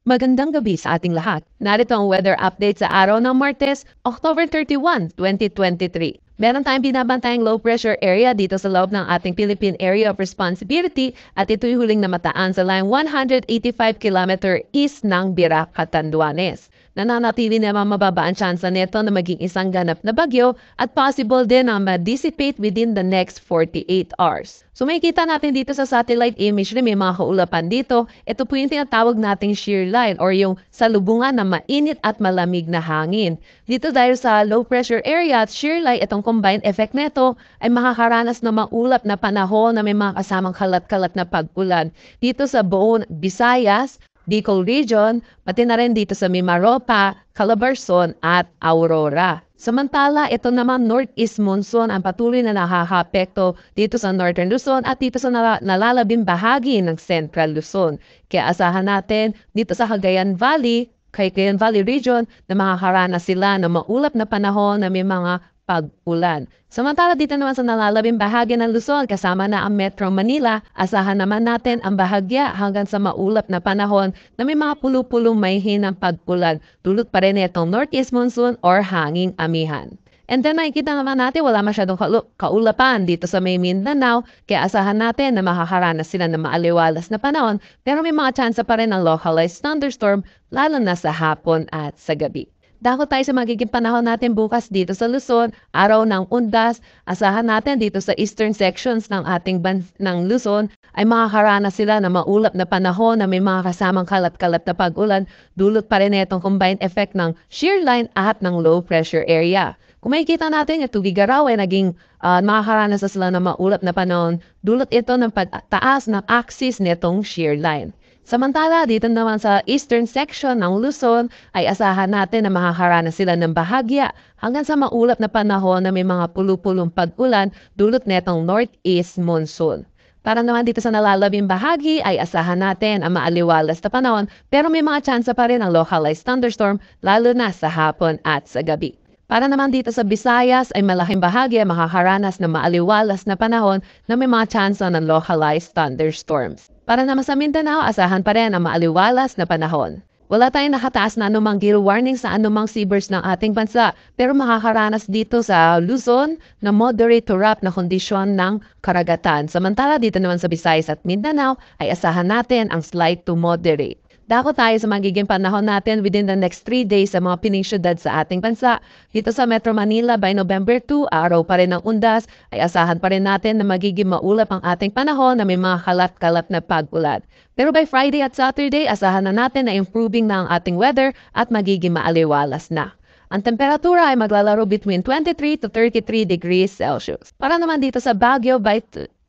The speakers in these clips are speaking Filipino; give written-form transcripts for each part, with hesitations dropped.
Magandang gabi sa ating lahat. Narito ang weather update sa araw ng Martes, October 31, 2023. Meron tayong binabantayang low pressure area dito sa loob ng ating Philippine Area of Responsibility at ito'y huling namataan sa line 185 km east ng Birac, Catanduanes. Nananatili naman mababa ang tsansa nito na maging isang ganap na bagyo at possible din na ma-dissipate within the next 48 hours. So makikita natin dito sa satellite imagery, may mga kaulapan dito. Ito po yung tinatawag nating shear line or yung salubungan na mainit at malamig na hangin. Dito dahil sa low pressure area at shear line, itong combined effect nito ay makakaranas ng maulap na panahon na may mga kasamang kalat-kalat na pag-ulan. Dito sa buong Visayas, Bicol Region, pati na rin dito sa Mimaropa, Calabarzon at Aurora. Samantala, ito naman northeast monsoon ang patuloy na nakakaapekto dito sa Northern Luzon at dito sa nalalabing bahagi ng Central Luzon. Kaya asahan natin dito sa Cagayan Valley region na makakaranas sila ng maulap na panahon na may mga pag-ulan. Samantala dito naman sa nalalabing bahagi ng Luzon kasama na ang Metro Manila, asahan naman natin ang bahagya hanggang sa maulap na panahon na may mga pulupulong may hinang pag-ulan. Dulot pa rin itong northeast monsoon or hanging amihan. And then nakikita naman natin wala masyadong kaulapan dito sa may Mindanao, kaya asahan natin na makakaranas sila ng maaliwalas na panahon pero may mga tsansa pa rin ng localized thunderstorm lalo na sa hapon at sa gabi. Dako tayo sa magiging panahon natin bukas dito sa Luzon, araw ng undas. Asahan natin dito sa eastern sections ng ating ng Luzon ay makakaranas sila ng maulap na panahon na may mga kasamang kalat-kalat na pag-ulan. Dulot pa rin itong combined effect ng shear line at ng low pressure area. Kung makikita natin yung tubig araw ay naging makakaranas na sila ng maulap na panahon, dulot ito ng pagtaas ng axis nitong shear line. Samantala, dito naman sa eastern section ng Luzon ay asahan natin na makakaranas sila ng bahagya hanggang sa maulap na panahon na may mga pulupulong pag-ulan dulot netong northeast monsoon. Para naman dito sa nalalabing bahagi ay asahan natin ang maaliwalas na panahon pero may mga tsansa pa rin ang localized thunderstorm lalo na sa hapon at sa gabi. Para naman dito sa Visayas ay malaking bahagi makakaranas ng maaliwalas na panahon na may mga tsansa ng localized thunderstorms. Para naman sa Mindanao, asahan pa rin ang maaliwalas na panahon. Wala tayong nakataas na anumang gale warning sa anumang seaburst ng ating bansa, pero makakaranas dito sa Luzon na moderate to rough na kondisyon ng karagatan. Samantala dito naman sa Visayas at Mindanao ay asahan natin ang slight to moderate. Dako tayo sa magiging panahon natin within the next 3 days sa mga pining syudad sa ating bansa. Dito sa Metro Manila by November 2, araw pa rin ng undas, ay asahan pa rin natin na magiging maulap ang ating panahon na may mga kalat-kalat na pag-ulan. Pero by Friday at Saturday, asahan na natin na improving na ang ating weather at magiging maaliwalas na. Ang temperatura ay maglalaro between 23 to 33 degrees Celsius. Para naman dito sa Baguio by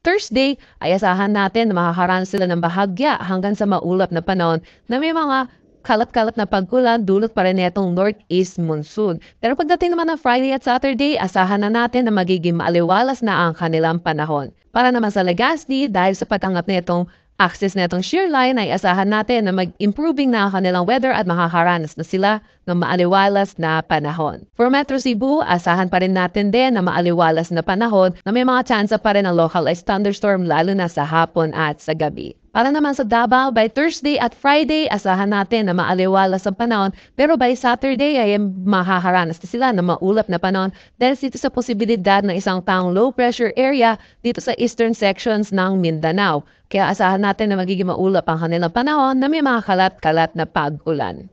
Thursday ay asahan natin na makakaranas sila ng bahagya hanggang sa maulap na panahon na may mga kalat-kalat na pag-ulan dulot pa rin itong northeast monsoon. Pero pagdating naman ng Friday at Saturday, asahan na natin na magiging maaliwalas na ang kanilang panahon. Para naman sa Legazpi, dahil sa patanggap na itong axis na itong shear line ay asahan natin na mag-improving na ang kanilang weather at makakaranas na sila ng maaliwalas na panahon. For Metro Cebu, asahan pa rin natin din na maaliwalas na panahon na may mga tsansa pa rin ng localized thunderstorm lalo na sa hapon at sa gabi. Para naman sa Davao, by Thursday at Friday, asahan natin na maaliwalas ang panahon pero by Saturday ay makakaranas na sila ng maulap na panahon dahil dito sa posibilidad ng isang taong low pressure area dito sa eastern sections ng Mindanao. Kaya asahan natin na magiging maulap ang kanilang panahon na may mga kalat-kalat na pag-ulan.